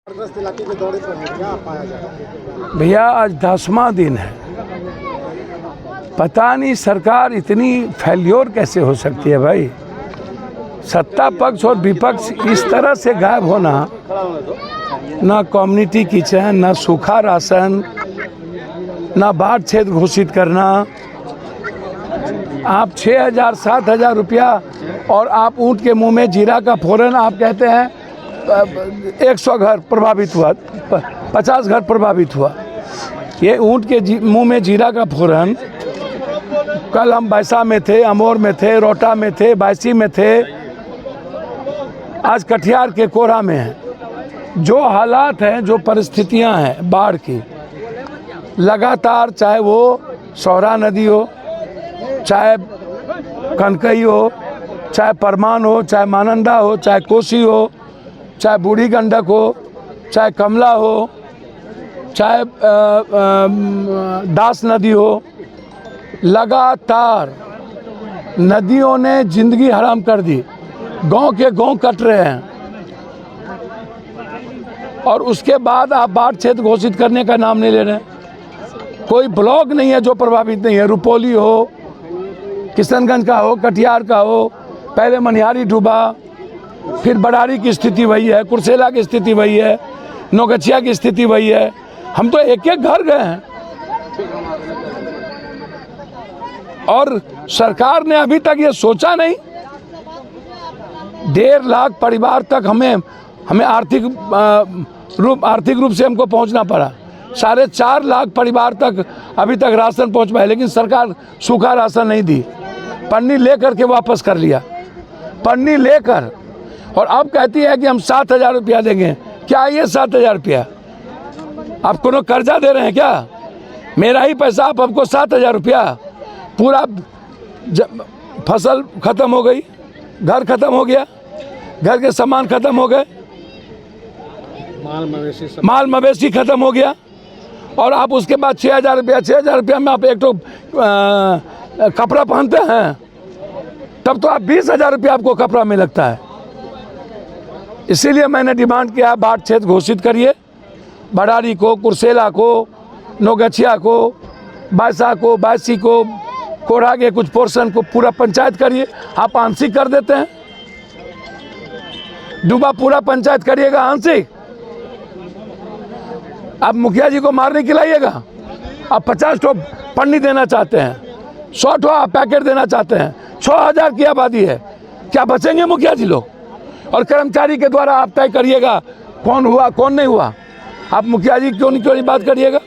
इलाके के दौरे पर क्या पाया जा रहा है? भैया आज 10वां दिन है। पता नहीं सरकार इतनी फेल्योर कैसे हो सकती है भाई। सत्ता पक्ष और विपक्ष इस तरह से गायब होना, ना कम्युनिटी किचन, ना सूखा राशन, ना बाढ़ क्षेत्र घोषित करना। आप 6,000 7,000 रुपया और आप ऊँट के मुंह में जीरा का फोरन आप कहते हैं 100 घर प्रभावित हुआ, 50 घर प्रभावित हुआ। ये ऊँट के मुंह में जीरा का फोरन, कल हम बैसा में थे, अमोर में थे, रोटा में थे, बायसी में थे, आज कटिहार के कोरा में हैं। जो हालात हैं, जो परिस्थितियां हैं बाढ़ की, लगातार चाहे वो सौरा नदी हो, चाहे कनकई हो, चाहे परमान हो, चाहे मानंदा हो, चाहे कोसी हो, चाहे बूढ़ी गंडक हो, चाहे कमला हो, चाहे दास नदी हो, लगातार नदियों ने जिंदगी हराम कर दी। गांव के गांव कट रहे हैं और उसके बाद आप बाढ़ क्षेत्र घोषित करने का नाम नहीं ले रहे हैं। कोई ब्लॉक नहीं है जो प्रभावित नहीं है। रुपौली हो, किशनगंज का हो, कटिहार का हो, पहले मनिहारी डूबा, फिर बड़ारी की स्थिति वही है, कुर्सेला की स्थिति वही है, नौगछिया की स्थिति वही है। हम तो एक एक घर गए हैं और सरकार ने अभी तक ये सोचा नहीं। 1.5 लाख परिवार तक हमें आर्थिक रूप से हमको पहुंचना पड़ा। 4.5 लाख परिवार तक अभी तक राशन पहुंच पाए, लेकिन सरकार सूखा राशन नहीं दी, पन्नी लेकर के वापस कर लिया, पन्नी लेकर। और अब कहती है कि हम 7,000 रुपया देंगे। क्या ये 7,000 रुपया? आप कोनो कर्जा दे रहे हैं क्या? मेरा ही पैसा आप हमको 7,000 रुपया। पूरा फसल खत्म हो गई, घर खत्म हो गया, घर के सामान खत्म हो गए, माल मवेशी खत्म हो गया, और आप उसके बाद 6,000 रुपया में आप एक तो कपड़ा पहनते हैं, तब तो आप 20,000 रुपया आपको कपड़ा में लगता है। इसीलिए मैंने डिमांड किया, बाढ़ क्षेत्र घोषित करिए। बड़ारी को, कुर्सेला को, नौगछिया को, बायसा को, बायसी को, कोढ़ा के कुछ पोर्शन को पूरा पंचायत करिए। आप आंशिक कर देते हैं, डूबा पूरा पंचायत करिएगा आंशिक। आप मुखिया जी को मारने खिलाइएगा। आप 50 ठो पन्नी देना चाहते हैं, 100 ठो आप पैकेट देना चाहते हैं। 6,000 की आबादी है, क्या बचेंगे मुखिया जी लोग? और कर्मचारी के द्वारा आप तय करिएगा कौन हुआ कौन नहीं हुआ। आप मुखिया जी क्यों नहीं बात करिएगा?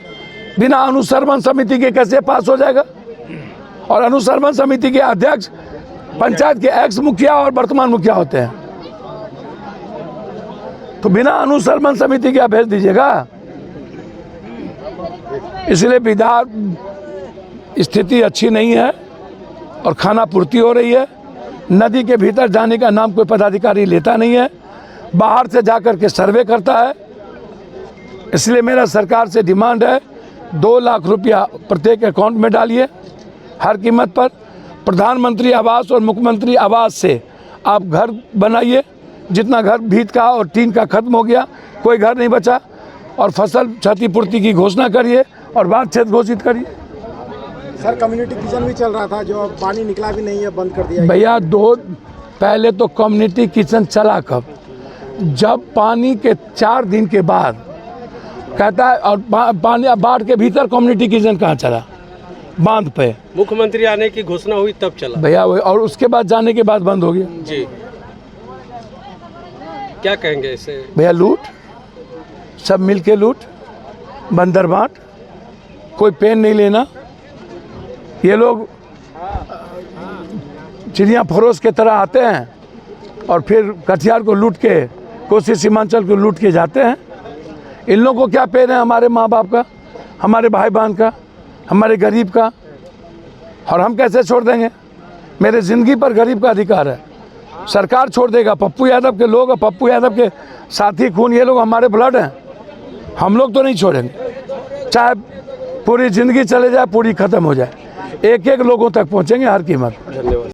बिना अनुश्रवण समिति के कैसे पास हो जाएगा? और अनुश्रवण समिति के अध्यक्ष पंचायत के एक्स मुखिया और वर्तमान मुखिया होते हैं, तो बिना अनुश्रवण समिति के आप भेज दीजिएगा। इसलिए विधान स्थिति अच्छी नहीं है और खाना पूर्ति हो रही है। नदी के भीतर जाने का नाम कोई पदाधिकारी लेता नहीं है, बाहर से जाकर के सर्वे करता है। इसलिए मेरा सरकार से डिमांड है, 2 लाख रुपया प्रत्येक अकाउंट में डालिए हर कीमत पर। प्रधानमंत्री आवास और मुख्यमंत्री आवास से आप घर बनाइए। जितना घर भीत का और टीन का खत्म हो गया, कोई घर नहीं बचा। और फसल क्षतिपूर्ति की घोषणा करिए और बाढ़ क्षेत्र घोषित करिए। सर, कम्युनिटी किचन भी चल रहा था, जो पानी निकला भी नहीं है, बंद कर दिया भैया। पहले तो कम्युनिटी किचन चला कब? जब पानी के 4 दिन के बाद कहता है। और पानी बाढ़ के भीतर कम्युनिटी किचन कहाँ चला? बांध पे मुख्यमंत्री आने की घोषणा हुई तब चला भैया। और उसके बाद जाने के बाद बंद हो गया जी। क्या कहेंगे इसे? भैया लूट, सब मिलके लूट, बंदर बांट, कोई पेन नहीं लेना। ये लोग चिड़िया फरोश के तरह आते हैं और फिर कटिहार को लूट के, कोसी सीमांचल को लूट के जाते हैं। इन लोगों को क्या पेन है हमारे माँ बाप का, हमारे भाई बहन का, हमारे गरीब का? और हम कैसे छोड़ देंगे? मेरे ज़िंदगी पर गरीब का अधिकार है। सरकार छोड़ देगा? पप्पू यादव के लोग, पप्पू यादव के साथी खून, ये लोग हमारे ब्लड हैं, हम लोग तो नहीं छोड़ेंगे। चाहे पूरी ज़िंदगी चले जाए, पूरी ख़त्म हो जाए, एक एक लोगों तक पहुँचेंगे हर कीमत। धन्यवाद।